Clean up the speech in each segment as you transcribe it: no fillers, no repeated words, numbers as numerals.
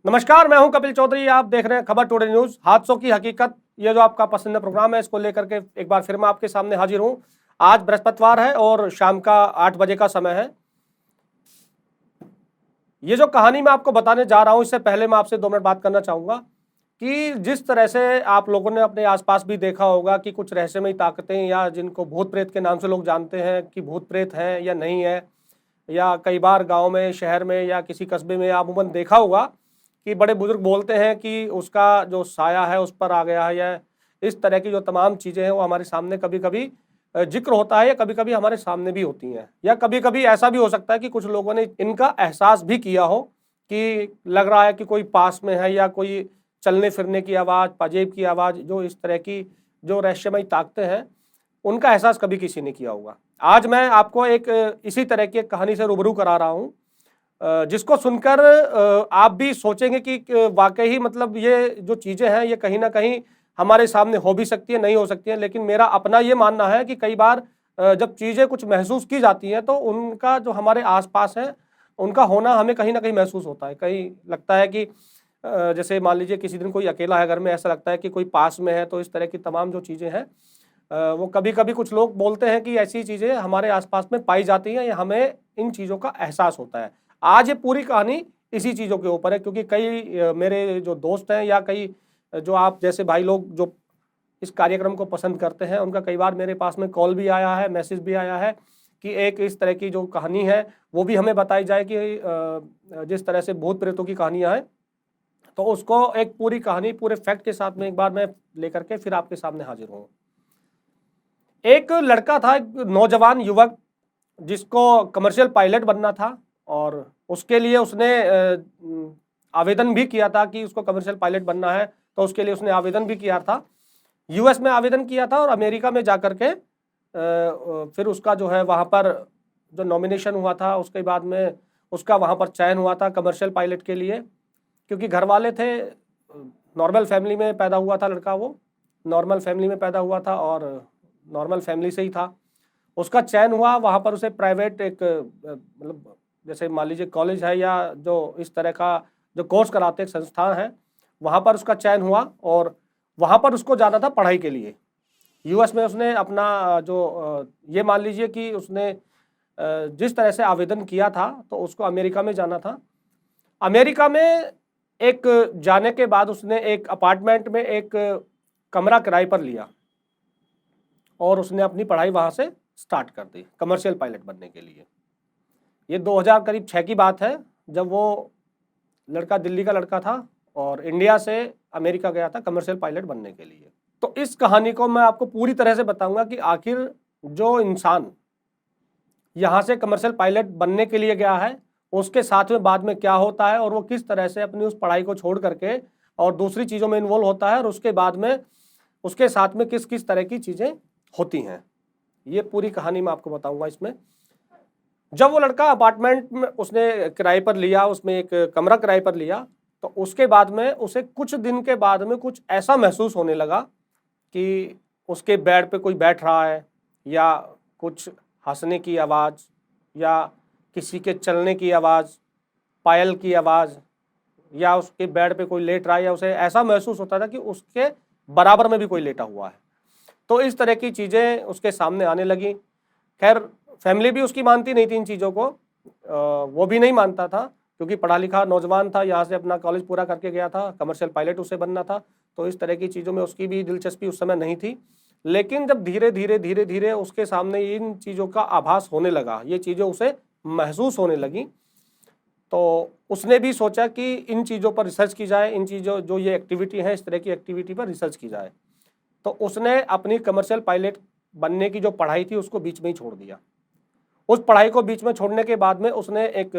नमस्कार, मैं हूं कपिल चौधरी। आप देख रहे हैं खबर टुडे न्यूज, हादसों की हकीकत। ये जो आपका पसंदीदा प्रोग्राम है, इसको लेकर के एक बार फिर मैं आपके सामने हाजिर हूं। आज बृहस्पतिवार है और शाम का 8 बजे का समय है। ये जो कहानी मैं आपको बताने जा रहा हूं, इससे पहले मैं आपसे 2 मिनट बात करना चाहूंगा कि जिस तरह से आप लोगों ने अपने आसपास भी देखा होगा कि कुछ रहस्यमयी ताकतें या जिनको भूत प्रेत के नाम से लोग जानते हैं कि भूत प्रेत हैं या नहीं है, या कई बार गांव में, शहर में या किसी कस्बे में अमूमन देखा होगा कि बड़े बुजुर्ग बोलते हैं कि उसका जो साया है उस पर आ गया है, या इस तरह की जो तमाम चीज़ें हैं वो हमारे सामने कभी कभी जिक्र होता है, या कभी कभी हमारे सामने भी होती हैं, या कभी कभी ऐसा भी हो सकता है कि कुछ लोगों ने इनका एहसास भी किया हो कि लग रहा है कि कोई पास में है, या कोई चलने फिरने की आवाज़, पाजेब की आवाज़, जो इस तरह की जो रहस्यमयी ताकतें हैं उनका एहसास कभी किसी ने किया होगा। आज मैं आपको एक इसी तरह की एक कहानी से रूबरू करा रहा हूँ, जिसको सुनकर आप भी सोचेंगे कि वाकई ही मतलब ये जो चीज़ें हैं ये कहीं ना कहीं हमारे सामने हो भी सकती है, नहीं हो सकती है। लेकिन मेरा अपना ये मानना है कि कई बार जब चीज़ें कुछ महसूस की जाती हैं तो उनका जो हमारे आसपास है उनका होना हमें कहीं ना कहीं महसूस होता है। कहीं लगता है कि जैसे मान लीजिए किसी दिन कोई अकेला है घर में, ऐसा लगता है कि कोई पास में है। तो इस तरह की तमाम जो चीज़ें हैं वो कभी कभी कुछ लोग बोलते हैं कि ऐसी चीज़ें हमारे आसपास में पाई जाती हैं, या हमें इन चीज़ों का एहसास होता है। आज ये पूरी कहानी इसी चीज़ों के ऊपर है, क्योंकि कई मेरे जो दोस्त हैं या कई जो आप जैसे भाई लोग जो इस कार्यक्रम को पसंद करते हैं, उनका कई बार मेरे पास में कॉल भी आया है, मैसेज भी आया है कि एक इस तरह की जो कहानी है वो भी हमें बताई जाए कि जिस तरह से भूत प्रेतों की कहानियाँ हैं, तो उसको एक पूरी कहानी पूरे फैक्ट के साथ में एक बार मैं लेकर के फिर आपके सामने हाजिर हूँ। एक लड़का था, एक नौजवान युवक, जिसको कमर्शियल पायलट बनना था, और उसके लिए उसने आवेदन भी किया था कि उसको कमर्शियल पायलट बनना है। तो उसके लिए उसने आवेदन भी किया था, यूएस में आवेदन किया था, और अमेरिका में जाकर के फिर उसका जो है वहाँ पर जो नॉमिनेशन हुआ था, उसके बाद में उसका वहाँ पर चयन हुआ था कमर्शियल पायलट के लिए। क्योंकि घर वाले थे, नॉर्मल फैमिली में पैदा हुआ था लड़का, वो नॉर्मल फैमिली में पैदा हुआ था और नॉर्मल फैमिली से ही था। उसका चयन हुआ, वहाँ पर उसे प्राइवेट एक मतलब जैसे मान लीजिए कॉलेज है या जो इस तरह का जो कोर्स कराते एक संस्थान है, वहाँ पर उसका चयन हुआ, और वहाँ पर उसको जाना था पढ़ाई के लिए। यूएस में उसने अपना जो ये मान लीजिए कि उसने जिस तरह से आवेदन किया था, तो उसको अमेरिका में जाना था। अमेरिका में एक जाने के बाद उसने एक अपार्टमेंट में एक कमरा किराए पर लिया, और उसने अपनी पढ़ाई वहाँ से स्टार्ट कर दी कमर्शियल पायलट बनने के लिए। ये 2000 करीब 6 की बात है, जब वो लड़का दिल्ली का लड़का था और इंडिया से अमेरिका गया था कमर्शियल पायलट बनने के लिए। तो इस कहानी को मैं आपको पूरी तरह से बताऊंगा कि आखिर जो इंसान यहाँ से कमर्शियल पायलट बनने के लिए गया है, उसके साथ में बाद में क्या होता है, और वो किस तरह से अपनी उस पढ़ाई को छोड़ करके और दूसरी चीज़ों में इन्वॉल्व होता है, और उसके बाद में उसके साथ में किस किस तरह की चीज़ें होती हैं। ये पूरी कहानी मैं आपको बताऊंगा इसमें। जब वो लड़का अपार्टमेंट में उसने किराए पर लिया, उसमें एक कमरा किराए पर लिया, तो उसके बाद में उसे कुछ दिन के बाद में कुछ ऐसा महसूस होने लगा कि उसके बेड पे कोई बैठ रहा है, या कुछ हंसने की आवाज़, या किसी के चलने की आवाज़, पायल की आवाज़, या उसके बेड पे कोई लेट रहा है, या उसे ऐसा महसूस होता था कि उसके बराबर में भी कोई लेटा हुआ है। तो इस तरह की चीज़ें उसके सामने आने लगी। खैर, फैमिली भी उसकी मानती नहीं थी इन चीज़ों को, वो भी नहीं मानता था, क्योंकि पढ़ा लिखा नौजवान था, यहाँ से अपना कॉलेज पूरा करके गया था, कमर्शियल पायलट उसे बनना था। तो इस तरह की चीज़ों में उसकी भी दिलचस्पी उस समय नहीं थी। लेकिन जब धीरे धीरे धीरे धीरे उसके सामने इन चीज़ों का आभास होने लगा, ये चीज़ें उसे महसूस होने लगी, तो उसने भी सोचा कि इन चीज़ों पर रिसर्च की जाए, इन चीज़ों जो ये एक्टिविटी है, इस तरह की एक्टिविटी पर रिसर्च की जाए। तो उसने अपनी कमर्शियल पायलट बनने की जो पढ़ाई थी उसको बीच में ही छोड़ दिया। उस पढ़ाई को बीच में छोड़ने के बाद में उसने एक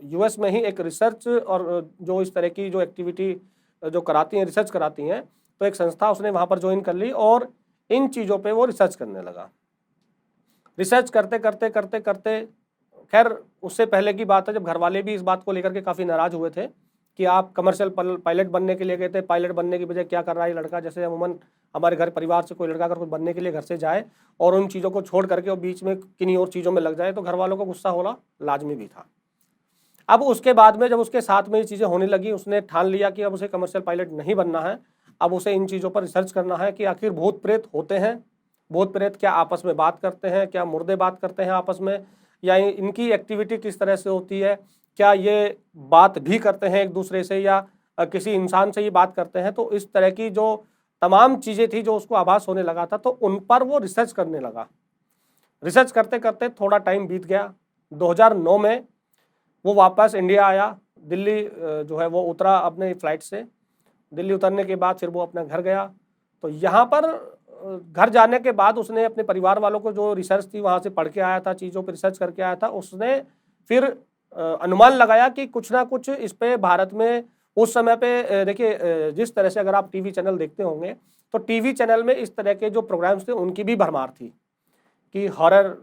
यूएस में ही एक रिसर्च और जो इस तरह की जो एक्टिविटी जो कराती हैं, रिसर्च कराती हैं, तो एक संस्था उसने वहाँ पर ज्वाइन कर ली, और इन चीज़ों पे वो रिसर्च करने लगा। रिसर्च करते करते करते करते खैर, उससे पहले की बात है जब घर वाले भी इस बात को लेकर के काफ़ी नाराज़ हुए थे कि आप कमर्शियल पायलट बनने के लिए गए थे, पायलट बनने की बजाय क्या कर रहा है ये लड़का। जैसे अमूमन हमारे घर परिवार से कोई लड़का अगर कोई बनने के लिए घर से जाए और उन चीज़ों को छोड़ करके और बीच में किन्हीं और चीज़ों में लग जाए, तो घर वालों को गुस्सा होना लाजमी भी था। अब उसके बाद में जब उसके साथ में ये चीज़ें होने लगी, उसने ठान लिया कि अब उसे कमर्शियल पायलट नहीं बनना है, अब उसे इन चीज़ों पर रिसर्च करना है कि आखिर भूत प्रेत होते हैं, भूत प्रेत क्या आपस में बात करते हैं, क्या मुर्दे बात करते हैं आपस में, या इनकी एक्टिविटी किस तरह से होती है, क्या ये बात भी करते हैं एक दूसरे से, या किसी इंसान से ये बात करते हैं। तो इस तरह की जो तमाम चीज़ें थी जो उसको आभास होने लगा था, तो उन पर वो रिसर्च करने लगा। रिसर्च करते करते थोड़ा टाइम बीत गया। 2009 में वो वापस इंडिया आया, दिल्ली जो है वो उतरा अपने फ्लाइट से। दिल्ली उतरने के बाद फिर वो अपना घर गया। तो यहाँ पर घर जाने के बाद उसने अपने परिवार वालों को जो रिसर्च थी वहाँ से पढ़ के आया था, चीज़ों पर रिसर्च करके आया था, उसने फिर अनुमान लगाया कि कुछ ना कुछ इस पे भारत में उस समय पे देखिए जिस तरह से अगर आप टीवी चैनल देखते होंगे तो टीवी चैनल में इस तरह के जो प्रोग्राम्स थे उनकी भी भरमार थी कि हॉरर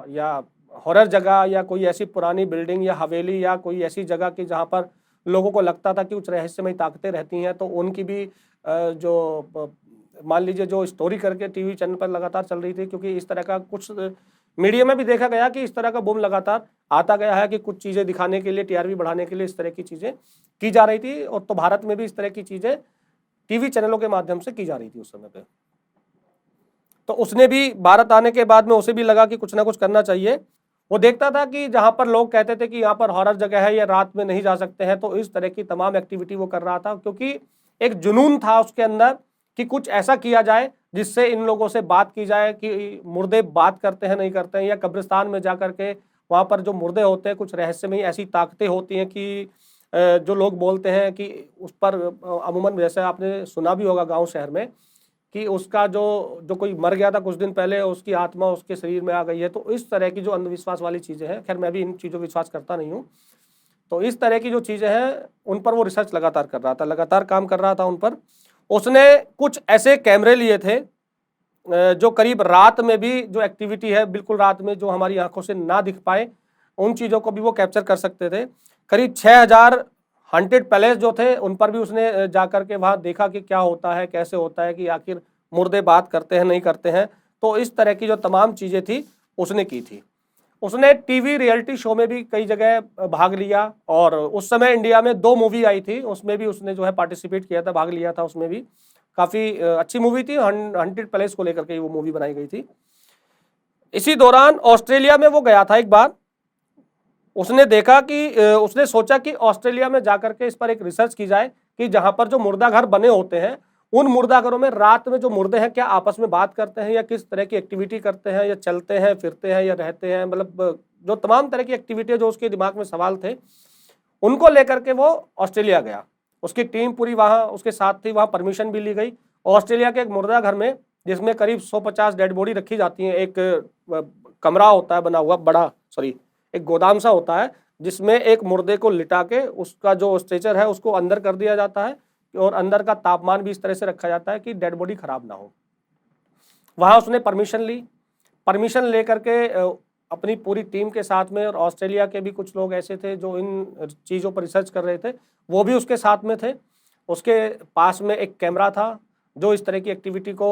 या हॉरर जगह या कोई ऐसी पुरानी बिल्डिंग या हवेली या कोई ऐसी जगह की जहाँ पर लोगों को लगता था कि कुछ रहस्यमय ताकतें रहती हैं, तो उनकी भी जो मान लीजिए जो स्टोरी करके टीवी चैनल पर लगातार चल रही थी। क्योंकि इस तरह का कुछ मीडिया में भी देखा गया कि इस तरह का बूम लगातार आता गया है कि कुछ चीज़ें दिखाने के लिए, टीआरपी बढ़ाने के लिए इस तरह की चीज़ें की जा रही थी। और तो भारत में भी इस तरह की चीज़ें टीवी चैनलों के माध्यम से की जा रही थी उस समय पे। तो उसने भी भारत आने के बाद में उसे भी लगा कि कुछ ना कुछ करना चाहिए। वो देखता था कि जहाँ पर लोग कहते थे कि यहाँ पर हॉरर जगह है या रात में नहीं जा सकते हैं, तो इस तरह की तमाम एक्टिविटी वो कर रहा था, क्योंकि एक जुनून था उसके अंदर कि कुछ ऐसा किया जाए जिससे इन लोगों से बात की जाए कि मुर्दे बात करते हैं नहीं करते हैं, या कब्रिस्तान में जा करके वहाँ पर जो मुर्दे होते हैं कुछ रहस्यमयी ऐसी ताकतें होती हैं कि जो लोग बोलते हैं कि उस पर अमूमन जैसे आपने सुना भी होगा गाँव शहर में कि उसका जो कोई मर गया था कुछ दिन पहले, उसकी आत्मा उसके शरीर में आ गई है। तो इस तरह की जो अंधविश्वास वाली चीज़ें हैं, खैर मैं भी इन चीज़ों पर विश्वास करता नहीं हूँ, तो इस तरह की जो चीज़ें हैं उन पर वो रिसर्च लगातार कर रहा था, लगातार काम कर रहा था उन पर। उसने कुछ ऐसे कैमरे लिए थे जो करीब रात में भी जो एक्टिविटी है, बिल्कुल रात में जो हमारी आंखों से ना दिख पाए, उन चीज़ों को भी वो कैप्चर कर सकते थे। करीब 6000 हॉन्टेड पैलेस जो थे उन पर भी उसने जा कर के वहाँ देखा कि क्या होता है, कैसे होता है, कि आखिर मुर्दे बात करते हैं नहीं करते हैं। तो इस तरह की जो तमाम चीज़ें थी उसने की थी। उसने टीवी रियलिटी शो में भी कई जगह भाग लिया, और उस समय इंडिया में 2 मूवी आई थी, उसमें भी उसने जो है पार्टिसिपेट किया था, भाग लिया था उसमें भी। काफ़ी अच्छी मूवी थी, हंटेड पैलेस को लेकर के वो मूवी बनाई गई थी। इसी दौरान ऑस्ट्रेलिया में वो गया था एक बार। उसने देखा कि उसने सोचा कि ऑस्ट्रेलिया में जाकर के इस पर एक रिसर्च की जाए कि जहां पर जो मुर्दा घर बने होते हैं उन मुर्दा घरों में रात में जो मुर्दे हैं क्या आपस में बात करते हैं, या किस तरह की एक्टिविटी करते हैं, या चलते हैं फिरते हैं या रहते हैं, मतलब जो तमाम तरह की एक्टिविटी जो उसके दिमाग में सवाल थे उनको लेकर के वो ऑस्ट्रेलिया गया। उसकी टीम पूरी वहाँ उसके साथ थी, वहाँ परमिशन भी ली गई। ऑस्ट्रेलिया के एक मुर्दा घर में जिसमें करीब 150 डेड बॉडी रखी जाती है, एक कमरा होता है बना हुआ बड़ा, सॉरी एक गोदाम सा होता है जिसमें एक मुर्दे को लिटा के उसका जो स्ट्रेचर है उसको अंदर कर दिया जाता है, और अंदर का तापमान भी इस तरह से रखा जाता है कि डेड बॉडी खराब ना हो। वहाँ उसने परमिशन ली, परमिशन लेकर के अपनी पूरी टीम के साथ में, और ऑस्ट्रेलिया के भी कुछ लोग ऐसे थे जो इन चीज़ों पर रिसर्च कर रहे थे, वो भी उसके साथ में थे। उसके पास में एक कैमरा था जो इस तरह की एक्टिविटी को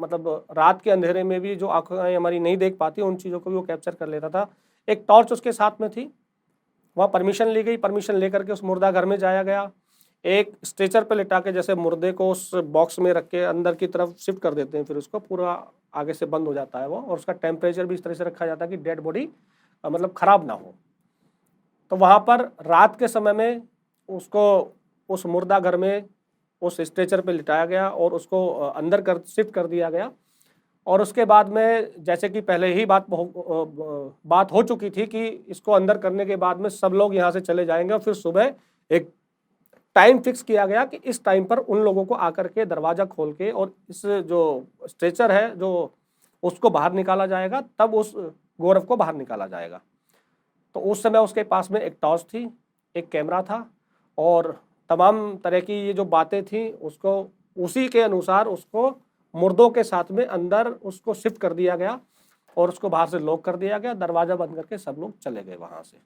मतलब रात के अंधेरे में भी जो आंखें हमारी नहीं देख पाती उन चीज़ों को भी वो कैप्चर कर लेता था। एक टॉर्च उसके साथ में थी। वहाँ परमिशन ली गई, परमिशन लेकर के उस मुर्दा घर में जाया गया। एक स्ट्रेचर पे लिटा के जैसे मुर्दे को उस बॉक्स में रख के अंदर की तरफ शिफ्ट कर देते हैं, फिर उसको पूरा आगे से बंद हो जाता है वो, और उसका टेम्परेचर भी इस तरह से रखा जाता है कि डेड बॉडी मतलब ख़राब ना हो। तो वहाँ पर रात के समय में उसको उस मुर्दा घर में उस स्ट्रेचर पे लिटाया गया और उसको अंदर कर शिफ्ट कर दिया गया। और उसके बाद में जैसे कि पहले ही बात हो चुकी थी कि इसको अंदर करने के बाद में सब लोग यहाँ से चले जाएंगे, और फिर सुबह एक टाइम फिक्स किया गया कि इस टाइम पर उन लोगों को आकर के दरवाज़ा खोल के और इस जो स्ट्रेचर है जो उसको बाहर निकाला जाएगा, तब उस गौरव को बाहर निकाला जाएगा। तो उस समय उसके पास में एक टॉर्च थी, एक कैमरा था, और तमाम तरह की ये जो बातें थी उसको उसी के अनुसार उसको मुर्दों के साथ में अंदर उसको शिफ्ट कर दिया गया, और उसको बाहर से लॉक कर दिया गया, दरवाज़ा बंद करके सब लोग चले गए वहाँ से।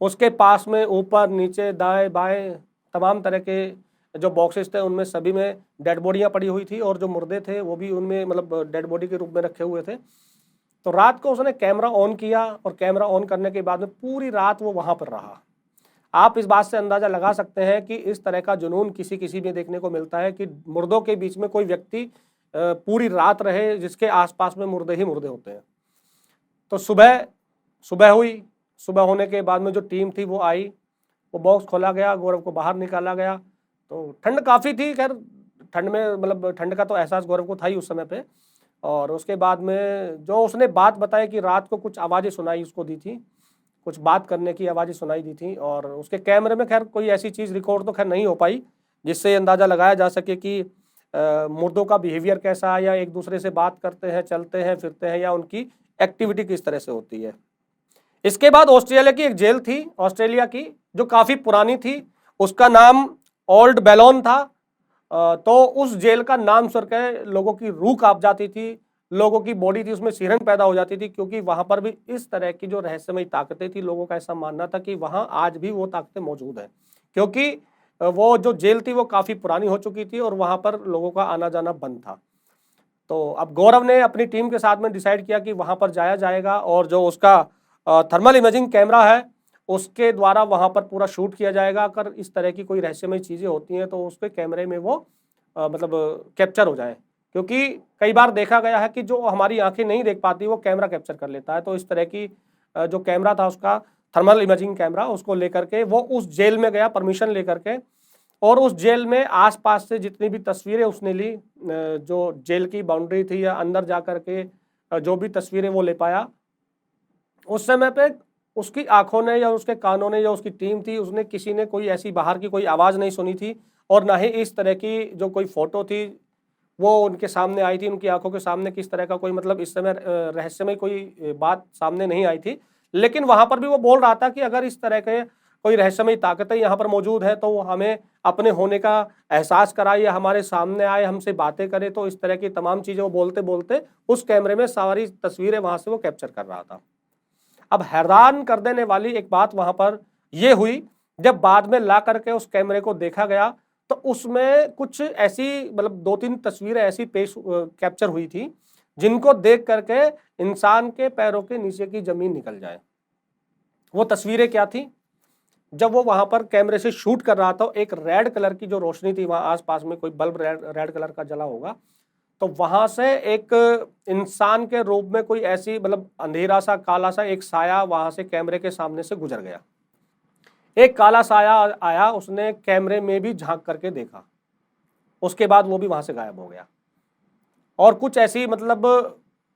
उसके पास में ऊपर नीचे दाएं बाएं तमाम तरह के जो बॉक्सेस थे उनमें सभी में डेड बॉडियाँ पड़ी हुई थी, और जो मुर्दे थे वो भी उनमें मतलब डेड बॉडी के रूप में रखे हुए थे। तो रात को उसने कैमरा ऑन किया और कैमरा ऑन करने के बाद में पूरी रात वो वहां पर रहा। आप इस बात से अंदाजा लगा सकते हैं कि इस तरह का जुनून किसी किसी में देखने को मिलता है कि मुर्दों के बीच में कोई व्यक्ति पूरी रात रहे, जिसके आसपास में मुर्दे ही मुर्दे होते हैं। तो सुबह हुई। सुबह होने के बाद में जो टीम थी वो आई, वो बॉक्स खोला गया, गौरव को बाहर निकाला गया। तो ठंड काफ़ी थी, खैर ठंड में मतलब ठंड का तो एहसास गौरव को था ही उस समय पे। और उसके बाद में जो उसने बात बताई कि रात को कुछ आवाज़ें सुनाई उसको दी थी, कुछ बात करने की आवाज़ें सुनाई दी थी, और उसके कैमरे में खैर कोई ऐसी चीज़ रिकॉर्ड तो खैर नहीं हो पाई जिससे अंदाज़ा लगाया जा सके कि मुर्दों का बिहेवियर कैसा है, या एक दूसरे से बात करते हैं, चलते हैं, फिरते हैं, या उनकी एक्टिविटी किस तरह से होती है। इसके बाद ऑस्ट्रेलिया की एक जेल थी, ऑस्ट्रेलिया की, जो काफ़ी पुरानी थी, उसका नाम ओल्ड बेलोन था। तो उस जेल का नाम सुन के लोगों की रूह कांप जाती थी, लोगों की बॉडी थी उसमें सिहरन पैदा हो जाती थी, क्योंकि वहां पर भी इस तरह की जो रहस्यमयी ताकतें थी, लोगों का ऐसा मानना था कि वहां आज भी वो ताकतें मौजूद हैं, क्योंकि वो जो जेल थी वो काफ़ी पुरानी हो चुकी थी और वहां पर लोगों का आना जाना बंद था। तो अब गौरव ने अपनी टीम के साथ में डिसाइड किया कि वहां पर जाया जाएगा, और जो उसका थर्मल इमेजिंग कैमरा है उसके द्वारा वहां पर पूरा शूट किया जाएगा। अगर इस तरह की कोई रहस्यमय चीज़ें होती हैं तो उसके कैमरे में वो मतलब कैप्चर हो जाए, क्योंकि कई बार देखा गया है कि जो हमारी आंखें नहीं देख पाती वो कैमरा कैप्चर कर लेता है। तो इस तरह की जो कैमरा था उसका, थर्मल इमेजिंग कैमरा, उसको लेकर के वो उस जेल में गया परमिशन लेकर के, और उस जेल में आसपास से जितनी भी तस्वीरें उसने ली, जो जेल की बाउंड्री थी या अंदर जा कर के जो भी तस्वीरें वो ले पाया, उस समय पे उसकी आंखों ने या उसके कानों ने या उसकी टीम थी, उसने किसी ने कोई ऐसी बाहर की कोई आवाज़ नहीं सुनी थी, और ना ही इस तरह की जो कोई फोटो थी वो उनके सामने आई थी, उनकी आंखों के सामने किस तरह का कोई मतलब इस समय रहस्यमय कोई बात सामने नहीं आई थी। लेकिन वहां पर भी वो बोल रहा था कि अगर इस तरह के कोई रहस्यमय ताकतें यहाँ पर मौजूद है तो वो हमें अपने होने का एहसास कराए या हमारे सामने आए, हमसे बातें करे। तो इस तरह की तमाम चीज़ें वो बोलते बोलते उस कैमरे में सारी तस्वीरें वहां से वो कैप्चर कर रहा था। अब हैरान कर देने वाली एक बात वहां पर यह हुई, जब बाद में ला करके उस कैमरे को देखा गया तो उसमें कुछ ऐसी मतलब 2-3 तस्वीरें ऐसी पेश कैप्चर हुई थी जिनको देख करके इंसान के पैरों के नीचे की जमीन निकल जाए। वो तस्वीरें क्या थी? जब वो वहां पर कैमरे से शूट कर रहा था, एक रेड कलर की जो रोशनी थी, वहां आसपास में कोई बल्ब रेड कलर का जला होगा, तो वहां से एक इंसान के रूप में कोई ऐसी मतलब अंधेरा सा काला सा एक साया वहां से कैमरे के सामने से गुजर गया। एक काला साया आया, उसने कैमरे में भी झांक करके देखा, उसके बाद वो भी वहां से गायब हो गया। और कुछ ऐसी मतलब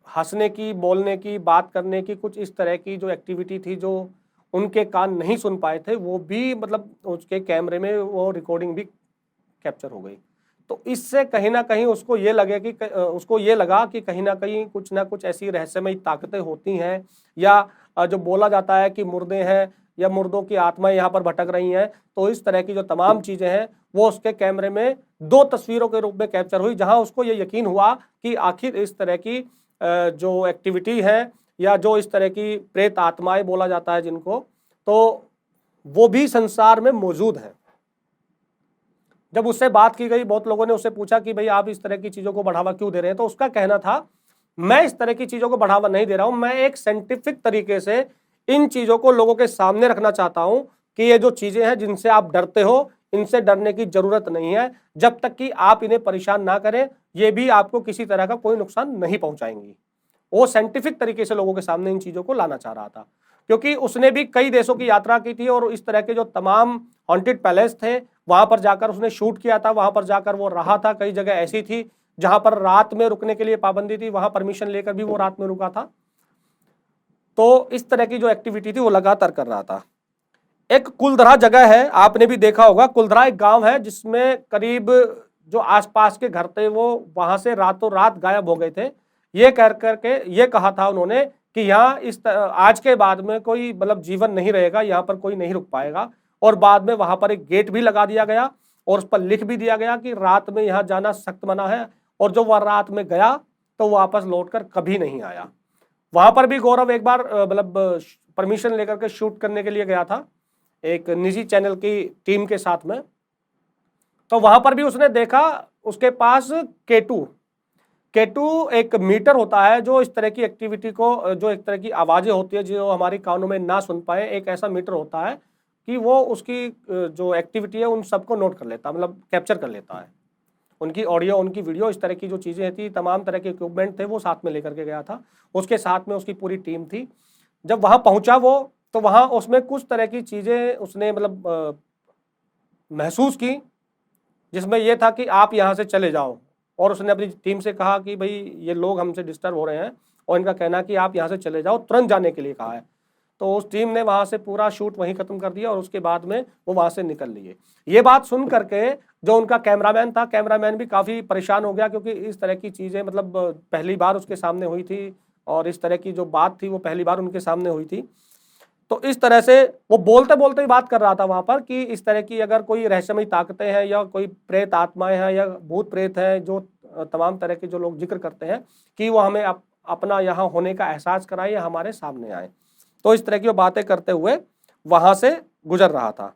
हंसने की, बोलने की, बात करने की, कुछ इस तरह की जो एक्टिविटी थी जो उनके कान नहीं सुन पाए थे, वो भी मतलब उसके कैमरे में वो रिकॉर्डिंग भी कैप्चर हो गई। तो इससे कहीं ना कहीं उसको ये लगा कि कहीं ना कहीं कुछ ना कुछ ऐसी रहस्यमयी ताकतें होती हैं, या जो बोला जाता है कि मुर्दे हैं या मुर्दों की आत्माएं यहाँ पर भटक रही हैं। तो इस तरह की जो तमाम चीजें हैं वो उसके कैमरे में 2 तस्वीरों के रूप में कैप्चर हुई, जहां उसको ये यकीन हुआ कि आखिर इस तरह की जो एक्टिविटी है या जो इस तरह की प्रेत आत्माएं बोला जाता है जिनको, तो वो भी संसार में मौजूद है। जब उससे बात की गई, बहुत लोगों ने उससे पूछा कि भाई आप इस तरह की चीजों को बढ़ावा क्यों दे रहे हैं, तो उसका कहना था मैं इस तरह की चीजों को बढ़ावा नहीं दे रहा हूं, मैं एक साइंटिफिक तरीके से इन चीजों को लोगों के सामने रखना चाहता हूं कि ये जो चीजें हैं जिनसे आप डरते हो, इनसे डरने की जरूरत नहीं है, जब तक कि आप इन्हें परेशान ना करें, ये भी आपको किसी तरह का कोई नुकसान नहीं पहुंचाएंगी। वो साइंटिफिक तरीके से लोगों के सामने इन चीजों को लाना चाह रहा था, क्योंकि उसने भी कई देशों की यात्रा की थी और इस तरह के जो तमाम हॉन्टेड पैलेस थे वहां पर जाकर उसने शूट किया था, वहां पर जाकर वो रहा था। कई जगह ऐसी थी जहां पर रात में रुकने के लिए पाबंदी थी, वहां परमिशन लेकर भी वो रात में रुका था। तो इस तरह की जो एक्टिविटी थी वो लगातार कर रहा था। एक कुलधरा जगह है, आपने भी देखा होगा, कुलधरा एक गांव है जिसमें करीब जो आसपास के घर थे वो वहां से रातों रात गायब हो गए थे। ये कर करके ये कहा था उन्होंने कि यहाँ आज के बाद में कोई मतलब जीवन नहीं रहेगा, यहाँ पर कोई नहीं रुक पाएगा। और बाद में वहां पर एक गेट भी लगा दिया गया और उस पर लिख भी दिया गया कि रात में यहाँ जाना सख्त मना है, और जो वह रात में गया तो वापस लौटकर कभी नहीं आया। वहां पर भी गौरव एक बार मतलब परमिशन लेकर के शूट करने के लिए गया था एक निजी चैनल की टीम के साथ में। तो वहां पर भी उसने देखा उसके पास केटू K2 एक मीटर होता है जो इस तरह की एक्टिविटी को, जो एक तरह की आवाज़ें होती है जो हमारी कानों में ना सुन पाए, एक ऐसा मीटर होता है कि वो उसकी जो एक्टिविटी है उन सबको नोट कर लेता है, मतलब कैप्चर कर लेता है। उनकी ऑडियो, उनकी वीडियो, इस तरह की जो चीज़ें थी, तमाम तरह के इक्विपमेंट थे, वो साथ में लेकर के गया था। उसके साथ में उसकी पूरी टीम थी। जब वहाँ पहुँचा वो, तो वहाँ उसमें कुछ तरह की चीज़ें उसने मतलब महसूस की, जिसमें ये था कि आप यहाँ से चले जाओ। और उसने अपनी टीम से कहा कि भाई ये लोग हमसे डिस्टर्ब हो रहे हैं और इनका कहना है कि आप यहाँ से चले जाओ, तुरंत जाने के लिए कहा है। तो उस टीम ने वहाँ से पूरा शूट वहीं ख़त्म कर दिया और उसके बाद में वो वहाँ से निकल लिए। ये बात सुन करके जो उनका कैमरामैन था, कैमरामैन भी काफ़ी परेशान हो गया, क्योंकि इस तरह की चीज़ें मतलब पहली बार उसके सामने हुई थी और इस तरह की जो बात थी वो पहली बार उनके सामने हुई थी। तो इस तरह से वो बोलते बोलते ही बात कर रहा था वहां पर कि इस तरह की अगर कोई रहस्यमयी ताकतें हैं या कोई प्रेत आत्माएं हैं या भूत प्रेत हैं, जो तमाम तरह के जो लोग जिक्र करते हैं, कि वो हमें अपना यहाँ होने का एहसास कराए या हमारे सामने आए। तो इस तरह की वो बातें करते हुए वहां से गुजर रहा था।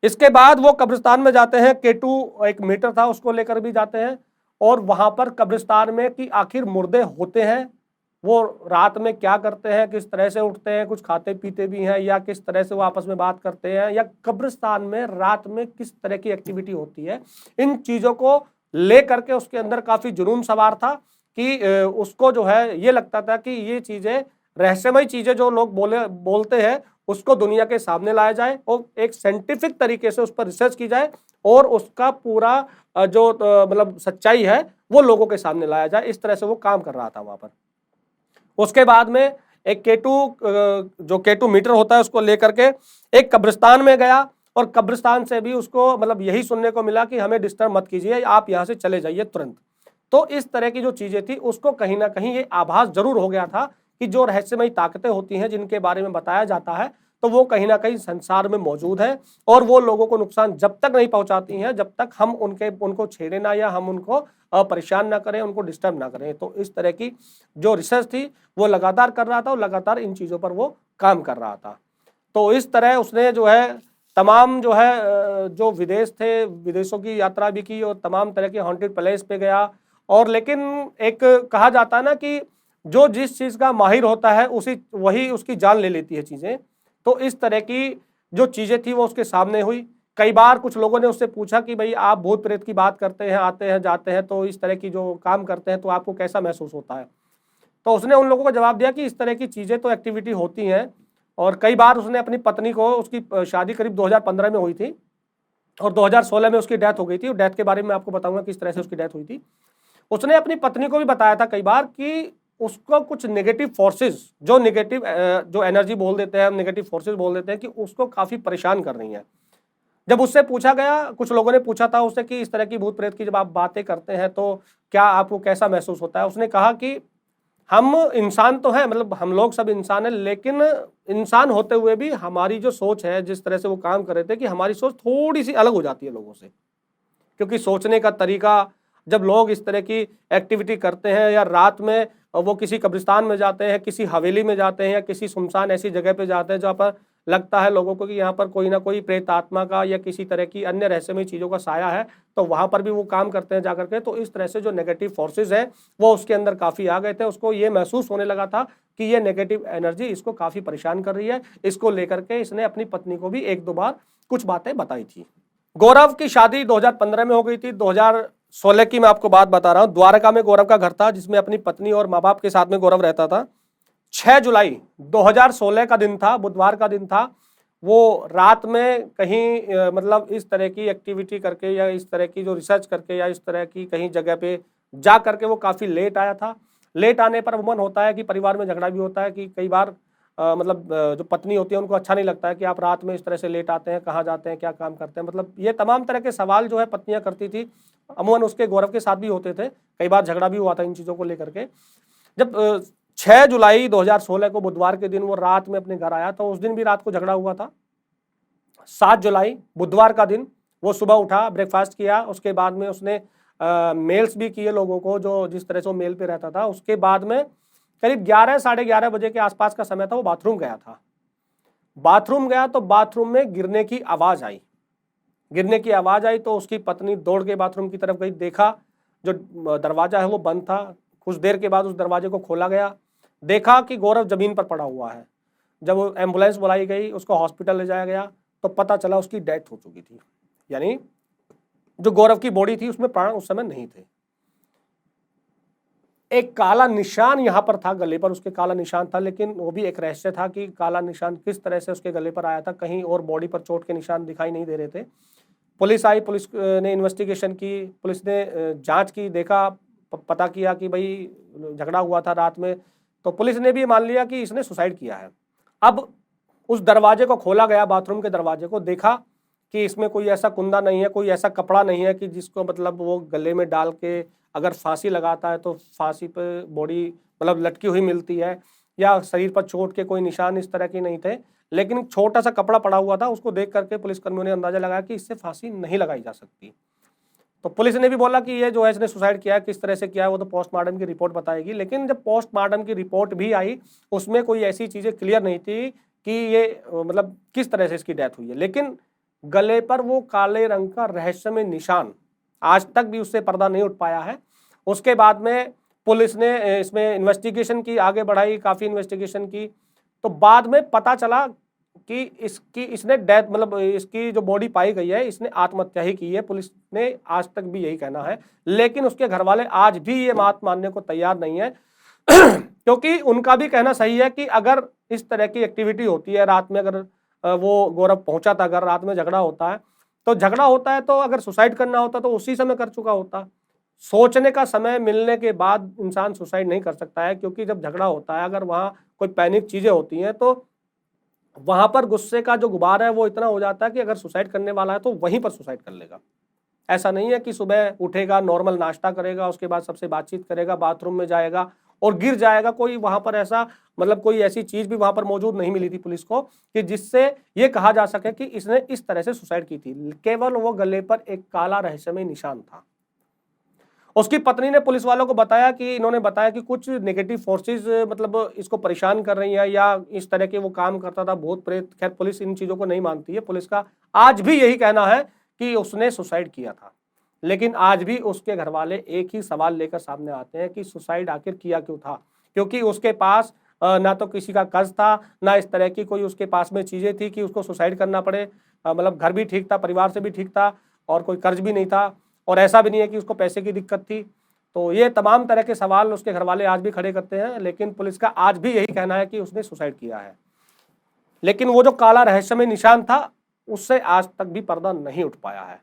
इसके बाद वो कब्रिस्तान में जाते हैं। K2 एक मीटर था, उसको लेकर भी जाते हैं और वहां पर कब्रिस्तान में कि आखिर मुर्दे होते हैं, वो रात में क्या करते हैं, किस तरह से उठते हैं, कुछ खाते पीते भी हैं या किस तरह से वो आपस में बात करते हैं, या कब्रिस्तान में रात में किस तरह की एक्टिविटी होती है, इन चीज़ों को ले करके उसके अंदर काफ़ी जुनून सवार था कि उसको जो है ये लगता था कि ये चीज़ें, रहस्यमय चीज़ें जो लोग बोलते हैं, उसको दुनिया के सामने लाया जाए और एक साइंटिफिक तरीके से उस पर रिसर्च की जाए और उसका पूरा जो मतलब सच्चाई है वो लोगों के सामने लाया जाए। इस तरह से वो काम कर रहा था वहाँ पर। उसके बाद में एक K2 मीटर होता है, उसको लेकर के एक कब्रिस्तान में गया और कब्रिस्तान से भी उसको मतलब यही सुनने को मिला कि हमें डिस्टर्ब मत कीजिए, आप यहाँ से चले जाइए तुरंत। तो इस तरह की जो चीजें थी, उसको कहीं ना कहीं ये आभास जरूर हो गया था कि जो रहस्यमयी ताकतें होती हैं जिनके बारे में बताया जाता है, तो वो कहीं ना कहीं संसार में मौजूद है और वो लोगों को नुकसान जब तक नहीं पहुंचाती हैं, जब तक हम उनको छेड़े ना या हम उनको परेशान ना करें, उनको डिस्टर्ब ना करें। तो इस तरह की जो रिसर्च थी वो लगातार कर रहा था और लगातार इन चीज़ों पर वो काम कर रहा था। तो इस तरह उसने जो है तमाम जो है जो विदेश थे, विदेशों की यात्रा भी की और तमाम तरह के हॉन्टेड प्लेस पे गया। और लेकिन एक कहा जाता है ना कि जो जिस चीज़ का माहिर होता है वही उसकी जान ले लेती है चीज़ें। तो इस तरह की जो चीज़ें थी वो उसके सामने हुई। कई बार कुछ लोगों ने उससे पूछा कि भाई आप भूत प्रेत की बात करते हैं, आते हैं जाते हैं, तो इस तरह की जो काम करते हैं तो आपको कैसा महसूस होता है? तो उसने उन लोगों को जवाब दिया कि इस तरह की चीज़ें तो एक्टिविटी होती हैं। और कई बार उसने अपनी पत्नी को, उसकी शादी करीब 2015 में हुई थी और 2016 में उसकी डेथ हो गई थी। और डेथ के बारे में आपको बताऊंगा किस तरह से उसकी डेथ हुई थी। उसने अपनी पत्नी को भी बताया था कई बार कि उसको कुछ नेगेटिव फोर्सेस, जो नेगेटिव जो एनर्जी बोल देते हैं हम, नेगेटिव फोर्सेस बोल देते हैं, कि उसको काफ़ी परेशान कर रही हैं। जब उससे पूछा गया, कुछ लोगों ने पूछा था उससे कि इस तरह की भूत प्रेत की जब आप बातें करते हैं तो क्या आपको कैसा महसूस होता है, उसने कहा कि हम इंसान तो हैं, मतलब हम लोग सब इंसान हैं, लेकिन इंसान होते हुए भी हमारी जो सोच है, जिस तरह से वो काम कर रहे थे, कि हमारी सोच थोड़ी सी अलग हो जाती है लोगों से। क्योंकि सोचने का तरीका, जब लोग इस तरह की एक्टिविटी करते हैं या रात में वो किसी कब्रिस्तान में जाते हैं, किसी हवेली में जाते हैं या किसी सुनसान ऐसी जगह पे जाते हैं जहाँ पर लगता है लोगों को कि यहाँ पर कोई ना कोई प्रेत आत्मा का या किसी तरह की अन्य रहस्यमय चीज़ों का साया है, तो वहाँ पर भी वो काम करते हैं जाकर के। तो इस तरह से जो नेगेटिव फोर्सेज हैं वो उसके अंदर काफ़ी आ गए थे। उसको ये महसूस होने लगा था कि ये नेगेटिव एनर्जी इसको काफ़ी परेशान कर रही है। इसको लेकर के इसने अपनी पत्नी को भी एक दो बार कुछ बातें बताई थी। गौरव की शादी 2015 में हो गई थी। 2016 की मैं आपको बात बता रहा हूँ। द्वारका में गौरव का घर था जिसमें अपनी पत्नी और माँ बाप के साथ में गौरव रहता था। 6 जुलाई 2016 का दिन था, बुधवार का दिन था। वो रात में कहीं मतलब इस तरह की एक्टिविटी करके या इस तरह की जो रिसर्च करके या इस तरह की कहीं जगह पे जा करके वो काफ़ी लेट आया था। लेट आने पर अमूमन होता है कि परिवार में झगड़ा भी होता है कि कई बार जो पत्नी होती है उनको अच्छा नहीं लगता है कि आप रात में इस तरह से लेट आते हैं, कहाँ जाते हैं, क्या काम करते हैं, मतलब ये तमाम तरह के सवाल जो है पत्नियां करती थी। अमूमन उसके गौरव के साथ भी होते थे, कई बार झगड़ा भी हुआ था इन चीज़ों को लेकर के। जब 6 जुलाई 2016 को बुधवार के दिन वो रात में अपने घर आया तो उस दिन भी रात को झगड़ा हुआ था। 7 जुलाई बुधवार का दिन वो सुबह उठा, ब्रेकफास्ट किया, उसके बाद में उसने मेल्स भी किए लोगों को, जो जिस तरह से वो मेल पे रहता था। उसके बाद में करीब 11 साढ़े 11 बजे के आसपास का समय था, वो बाथरूम गया था। बाथरूम गया तो बाथरूम में गिरने की आवाज़ आई। गिरने की आवाज़ आई तो उसकी पत्नी दौड़ के बाथरूम की तरफ गई, देखा जो दरवाज़ा है वो बंद था, कुछ देर के बाद उस दरवाजे को खोला गया, देखा कि गौरव जमीन पर पड़ा हुआ है। जब एम्बुलेंस बुलाई गई, उसको हॉस्पिटल ले जाया गया, तो पता चला उसकी डेथ हो चुकी थी। यानी जो गौरव की बॉडी थी उसमें प्राण उस समय नहीं थे। एक काला निशान यहाँ पर था, गले पर उसके काला निशान था, लेकिन वो भी एक रहस्य था कि काला निशान किस तरह से उसके गले पर आया था। कहीं और बॉडी पर चोट के निशान दिखाई नहीं दे रहे थे। पुलिस आई, पुलिस ने इन्वेस्टिगेशन की, पुलिस ने जांच की, देखा, पता किया कि भाई झगड़ा हुआ था रात में, तो पुलिस ने भी मान लिया कि इसने सुसाइड किया है। अब उस दरवाजे को खोला गया, बाथरूम के दरवाजे को, देखा कि इसमें कोई ऐसा कुंदा नहीं है, कोई ऐसा कपड़ा नहीं है कि जिसको मतलब वो गले में डाल के अगर फांसी लगाता है तो फांसी पे बॉडी मतलब लटकी हुई मिलती है, या शरीर पर चोट के कोई निशान इस तरह के नहीं थे। लेकिन छोटा सा कपड़ा पड़ा हुआ था, उसको देख करके पुलिसकर्मियों ने अंदाजा लगाया कि इससे फांसी नहीं लगाई जा सकती। तो पुलिस ने भी बोला कि ये जो है इसने सुसाइड किया है, किस तरह से किया है वो तो पोस्टमार्टम की रिपोर्ट बताएगी। लेकिन जब पोस्टमार्टम की रिपोर्ट भी आई, उसमें कोई ऐसी चीज़ें क्लियर नहीं थी कि ये मतलब किस तरह से इसकी डेथ हुई है। लेकिन गले पर वो काले रंग का रहस्यमय निशान आज तक भी उससे पर्दा नहीं उठ पाया है। उसके बाद में पुलिस ने इसमें इन्वेस्टिगेशन की, आगे बढ़ाई, काफ़ी इन्वेस्टिगेशन की, तो बाद में पता चला कि इसने डेथ मतलब इसकी जो बॉडी पाई गई है इसने आत्महत्या ही की है। पुलिस ने आज तक भी यही कहना है, लेकिन उसके घर वाले आज भी ये बात मानने को तैयार नहीं है क्योंकि उनका भी कहना सही है कि अगर इस तरह की एक्टिविटी होती है रात में, अगर वो गौरव पहुंचा था, अगर रात में झगड़ा होता है तो अगर सुसाइड करना होता तो उसी समय कर चुका होता। सोचने का समय मिलने के बाद इंसान सुसाइड नहीं कर सकता है, क्योंकि जब झगड़ा होता है, अगर वहाँ कोई पैनिक चीजें होती हैं तो वहां पर गुस्से का जो गुबार है वो इतना हो जाता है कि अगर सुसाइड करने वाला है तो वहीं पर सुसाइड कर लेगा। ऐसा नहीं है कि सुबह उठेगा, नॉर्मल नाश्ता करेगा, उसके बाद सबसे बातचीत करेगा, बाथरूम में जाएगा और गिर जाएगा। कोई वहां पर ऐसा मतलब कोई ऐसी चीज भी वहां पर मौजूद नहीं मिली थी पुलिस को कि जिससे ये कहा जा सके कि इसने इस तरह से सुसाइड की थी। केवल वो गले पर एक काला रहस्यमय निशान था। उसकी पत्नी ने पुलिस वालों को बताया कि इन्होंने बताया कि कुछ नेगेटिव फोर्सेस मतलब इसको परेशान कर रही है, या इस तरह के वो काम करता था, भूत प्रेत। खैर पुलिस इन चीजों को नहीं मानती है। पुलिस का आज भी यही कहना है कि उसने सुसाइड किया था। लेकिन आज भी उसके घर वाले एक ही सवाल लेकर सामने आते हैं कि सुसाइड आखिर किया क्यों था, क्योंकि उसके पास ना तो किसी का कर्ज था, ना इस तरह की कोई उसके पास में चीजें थी कि उसको सुसाइड करना पड़े। मतलब घर भी ठीक था, परिवार से भी ठीक था, और कोई कर्ज भी नहीं था, और ऐसा भी नहीं है कि उसको पैसे की दिक्कत थी। तो ये तमाम तरह के सवाल उसके घर वाले आज भी खड़े करते हैं, लेकिन पुलिस का आज भी यही कहना है कि उसने सुसाइड किया है। लेकिन वो जो काला रहस्यमय निशान था उससे आज तक भी पर्दा नहीं उठ पाया है।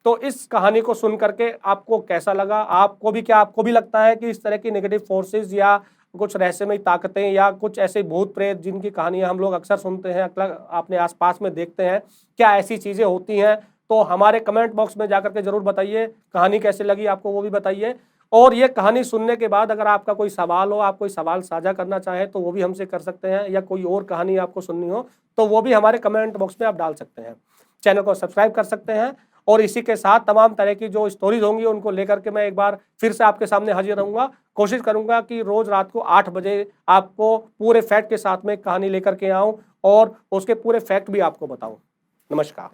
तो इस कहानी को सुन करके आपको कैसा लगा? आपको भी लगता है कि इस तरह की नेगेटिव फोर्सेस या कुछ रहस्यमय ताकतें या कुछ ऐसे भूत प्रेत जिनकी कहानियां हम लोग अक्सर सुनते हैं, अपने आसपास में देखते हैं, क्या ऐसी चीजें होती हैं? तो हमारे कमेंट बॉक्स में जाकर के जरूर बताइए। कहानी कैसे लगी आपको वो भी बताइए। और ये कहानी सुनने के बाद अगर आपका कोई सवाल हो, आप कोई सवाल साझा करना चाहें तो वो भी हमसे कर सकते हैं, या कोई और कहानी आपको सुननी हो तो वो भी हमारे कमेंट बॉक्स में आप डाल सकते हैं। चैनल को सब्सक्राइब कर सकते हैं। और इसी के साथ तमाम तरह की जो स्टोरीज होंगी उनको लेकर के मैं एक बार फिर से आपके सामने हाजिर रहूंगा। कोशिश करूंगा कि रोज रात को 8 बजे आपको पूरे फैक्ट के साथ में कहानी लेकर के आऊं और उसके पूरे फैक्ट भी आपको बताऊं। नमस्कार।